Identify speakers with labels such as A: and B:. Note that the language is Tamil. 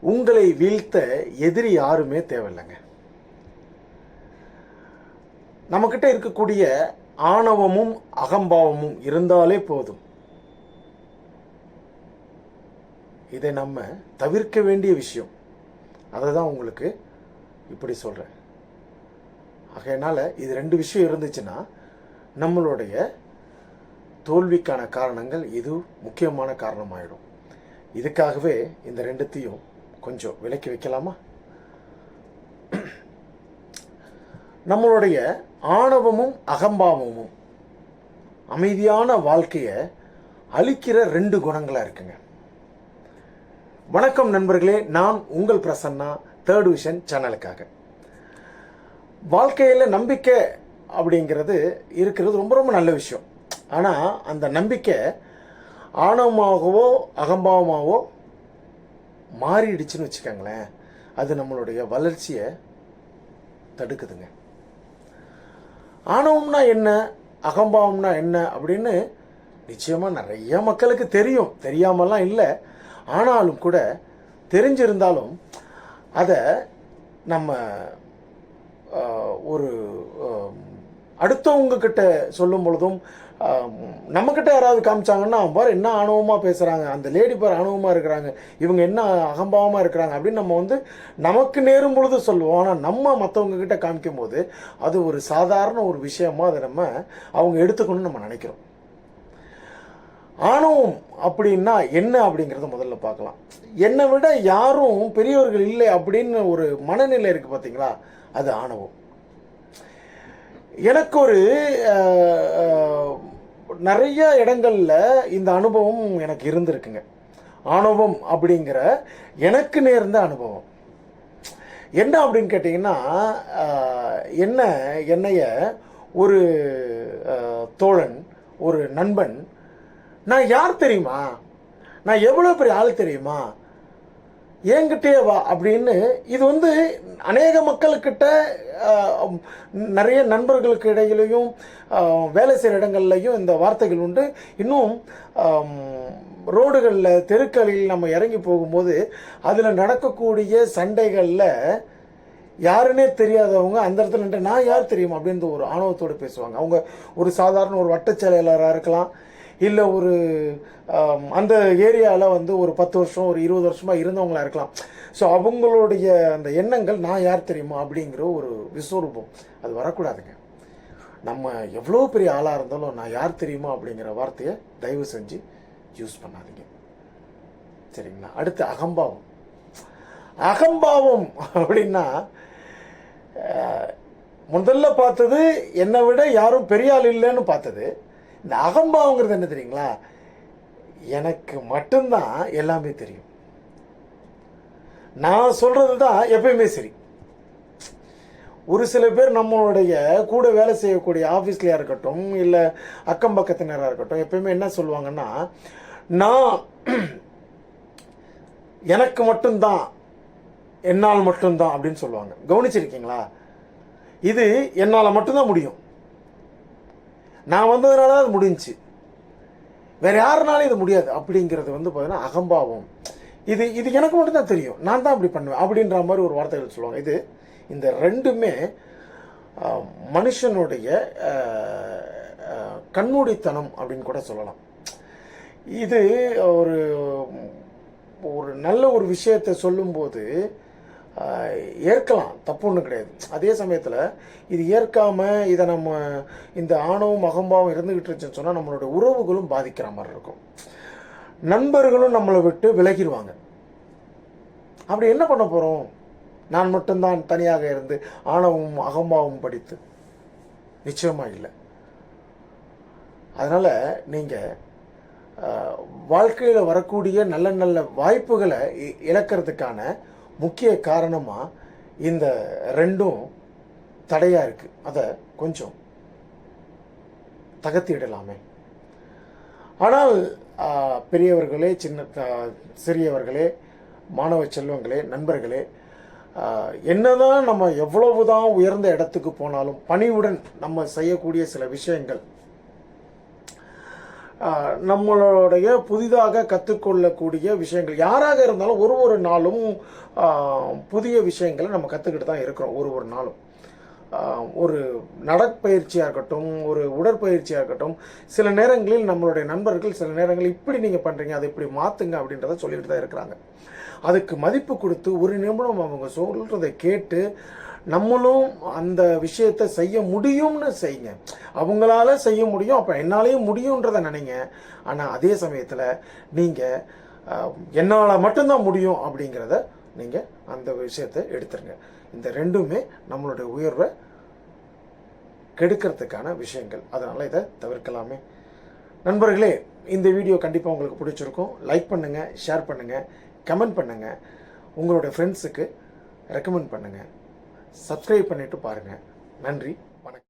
A: உங்களை வீழ்த்த எதிரி யாருமே தேவையில்லைங்க. நம்மக்கிட்ட இருக்கக்கூடிய ஆணவமும் அகம்பாவமும் இருந்தாலே போதும். இதை நம்ம தவிர்க்க வேண்டிய விஷயம். அதை தான் உங்களுக்கு இப்படி சொல்கிறேன். ஆகையினால இது ரெண்டு விஷயம் இருந்துச்சுன்னா நம்மளுடைய தோல்விக்கான காரணங்கள் இது முக்கியமான காரணமாயிடும். இதுக்காகவே இந்த ரெண்டுத்தையும் கொஞ்சம் விலக்கி வைக்கலாமா? நம்மளுடைய ஆணவமும் அகம்பாவமும் அமைதியான வாழ்க்கையை அழிக்கிற ரெண்டு குணங்களாக இருக்குங்க. வணக்கம் நண்பர்களே, நான் உங்கள் பிரசன்னா, தேர்ட் விஷன் சேனலுக்காக. வாழ்க்கையில் நம்பிக்கை அப்படிங்கிறது இருக்கிறது ரொம்ப ரொம்ப நல்ல விஷயம். ஆனால் அந்த நம்பிக்கை ஆணவமாகவோ அகம்பாவமாகவோ மாறிடுச்சுன்னு வச்சுக்கோங்களேன், அது நம்மளுடைய வளர்ச்சியை தடுக்குதுங்க. ஆணவம்னா என்ன, அகம்பாவம்னா என்ன அப்படின்னு நிச்சயமாக நிறைய மக்களுக்கு தெரியும், தெரியாமலாம் இல்லை. ஆனாலும் கூட தெரிஞ்சிருந்தாலும் அதை நம்ம ஒரு அடுத்தவங்க கிட்ட சொல்லும் பொழுதும் நம்மக்கிட்ட யாராவது காமிச்சாங்கன்னா பாரு என்ன ஆணவமாக பேசுகிறாங்க, அந்த லேடி பார் ஆணவமாக இருக்கிறாங்க, இவங்க என்ன அகம்பாவமாக இருக்கிறாங்க அப்படின்னு நம்ம நமக்கு நேரும் பொழுது சொல்லுவோம். ஆனால் நம்ம மற்றவங்க கிட்ட காமிக்கும் போது அது ஒரு சாதாரண ஒரு விஷயமா அதை அவங்க எடுத்துக்கணும்னு நம்ம நினைக்கிறோம். ஆணவம் அப்படின்னா என்ன அப்படிங்கிறத முதல்ல பார்க்கலாம். என்னை விட யாரும் பெரியவர்கள் இல்லை அப்படின்னு ஒரு மனநிலை இருக்குது பார்த்தீங்களா, அது ஆணவம். எனக்கு ஒரு நிறைய இடங்கள்ல இந்த அனுபவம் எனக்கு இருந்திருக்குங்க. ஆணவம் அப்படிங்கிற எனக்கு நேர்ந்த அனுபவம் என்ன அப்படின்னு கேட்டிங்கன்னா, என்னைய ஒரு தோழன், ஒரு நண்பன், நான் யார் தெரியுமா, நான் எவ்வளோ பெரிய ஆள் தெரியுமா, என்கிட்டே வா அப்படின்னு, இது அநேக மக்கள்கிட்ட நிறைய நண்பர்களுக்கு இடையிலையும் வேலை செய்கிற இடங்கள்லையும் இந்த வார்த்தைகள் உண்டு. இன்னும் ரோடுகளில் தெருக்களில் நம்ம இறங்கி போகும்போது அதில் நடக்கக்கூடிய சண்டைகளில் யாருன்னே தெரியாதவங்க அந்த இடத்துல நின்று நான் யார் தெரியுமா அப்படின்னு ஒரு ஆணவத்தோடு பேசுவாங்க. அவங்க ஒரு சாதாரண ஒரு வட்டச் செயலாளராக இருக்கலாம், இல்லை ஒரு அந்த ஏரியாவில் ஒரு 10 வருஷம் ஒரு 20 வருஷமாக இருந்தவங்களாக இருக்கலாம். ஸோ அவங்களுடைய அந்த எண்ணங்கள் நான் யார் தெரியுமா அப்படிங்கிற ஒரு விஸ்வரூபம் அது வரக்கூடாதுங்க. நம்ம எவ்வளோ பெரிய ஆளாக இருந்தாலும் நான் யார் தெரியுமா அப்படிங்கிற வார்த்தையை தயவு செஞ்சு யூஸ் பண்ணாதீங்க, சரிங்களா? அடுத்து அகம்பாவம். அகம்பாவம் அப்படின்னா முதல்ல பார்த்தது என்னை விட யாரும் பெரிய ஆள் இல்லைன்னு பார்த்தது. இந்த அகம்பாவங்கிறது என்ன தெரியுங்களா, எனக்கு மட்டும்தான் எல்லாமே தெரியும், நான் சொல்றது தான் எப்பயுமே சரி. ஒரு சில பேர் நம்மளுடைய கூட வேலை செய்யக்கூடிய ஆஃபீஸ்லையாக இருக்கட்டும், இல்லை அக்கம் பக்கத்தினராக இருக்கட்டும், எப்பயுமே என்ன சொல்லுவாங்கன்னா, நான் எனக்கு மட்டும்தான், என்னால் மட்டும்தான் அப்படின்னு சொல்லுவாங்க. கவனிச்சிருக்கீங்களா? இது என்னால் மட்டும்தான் முடியும், நான் வந்ததுனால அது முடிஞ்சு, வேற யாருனாலும் இது முடியாது அப்படிங்கிறது பார்த்தீங்கன்னா அகம்பாவம். இது எனக்கு மட்டும் தான் தெரியும், நான் தான் அப்படி பண்ணுவேன் அப்படின்ற மாதிரி ஒரு வார்த்தைகள் சொல்லுவாங்க. இந்த ரெண்டுமே மனுஷனுடைய கண்மூடித்தனம் அப்படின்னு கூட சொல்லலாம். இது ஒரு ஒரு நல்ல ஒரு விஷயத்தை சொல்லும்போது ஏற்கலாம், தப்பு ஒன்றும் கிடையாது. அதே சமயத்தில் இது ஏற்காமல் இதை நம்ம இந்த ஆணவம் அகம்பாவம் இருந்துகிட்டு இருந்துச்சுன்னு சொன்னால் நம்மளோட உறவுகளும் பாதிக்கிற மாதிரி இருக்கும். நண்பர்களும் நம்மளை விட்டு விலகிடுவாங்க. அப்படி என்ன பண்ண போகிறோம்? நான் மட்டும்தான் தனியாக இருந்து ஆணவமும் அகம்பாவமும் படித்து நிச்சயமாக இல்லை. அதனால் நீங்கள் வாழ்க்கையில் வரக்கூடிய நல்ல நல்ல வாய்ப்புகளை இழக்கிறதுக்கான முக்கிய காரணமாக இந்த ரெண்டும் தடையாக இருக்குது. அதை கொஞ்சம் தகர்த்திடலாமே. ஆனால் பெரியவர்களே, சிறியவர்களே, மாணவ செல்வங்களே, நண்பர்களே, என்னதான் நம்ம எவ்வளவுதான் உயர்ந்த இடத்துக்கு போனாலும் பணிவுடன் நம்ம செய்யக்கூடிய சில விஷயங்கள் நம்மளுடைய புதிதாக கற்றுக்கொள்ளக்கூடிய விஷயங்கள் யாராக இருந்தாலும் ஒரு நாளும் புதிய விஷயங்களை நம்ம கற்றுக்கிட்டு தான் இருக்கிறோம். ஒரு நாளும் ஒரு நடப்பயிற்சியாக இருக்கட்டும், ஒரு உடற்பயிற்சியாக இருக்கட்டும், சில நேரங்களில் நம்மளுடைய நண்பர்கள் சில நேரங்களில் இப்படி நீங்கள் பண்ணுறீங்க, அதை இப்படி மாற்றுங்க அப்படின்றத சொல்லிட்டு தான் இருக்கிறாங்க. அதுக்கு மதிப்பு கொடுத்து ஒரு நிமிடம் அவங்க சொல்கிறதை கேட்டு நம்மளும் அந்த விஷயத்தை செய்ய முடியும்னு செய்யுங்க. அவங்களால செய்ய முடியும், அப்போ என்னாலேயும் முடியுன்றதை நினைங்க. ஆனால் அதே சமயத்தில் நீங்கள் என்னால் மட்டும்தான் முடியும் அப்படிங்கிறத நீங்கள் அந்த விஷயத்தை எடுத்துருங்க. இந்த ரெண்டுமே நம்மளுடைய உயர்வை கெடுக்கிறதுக்கான விஷயங்கள். அதனால் இதை தவிர்க்கலாமே. நண்பர்களே, இந்த வீடியோ கண்டிப்பாக உங்களுக்கு பிடிச்சிருக்கும். லைக் பண்ணுங்கள், ஷேர் பண்ணுங்கள், கமெண்ட் பண்ணுங்கள், உங்களுடைய ஃப்ரெண்ட்ஸுக்கு ரெக்கமெண்ட் பண்ணுங்கள், சப்ஸ்கிரைப் பண்ணிவிட்டு பாருங்கள். நன்றி, வணக்கம்.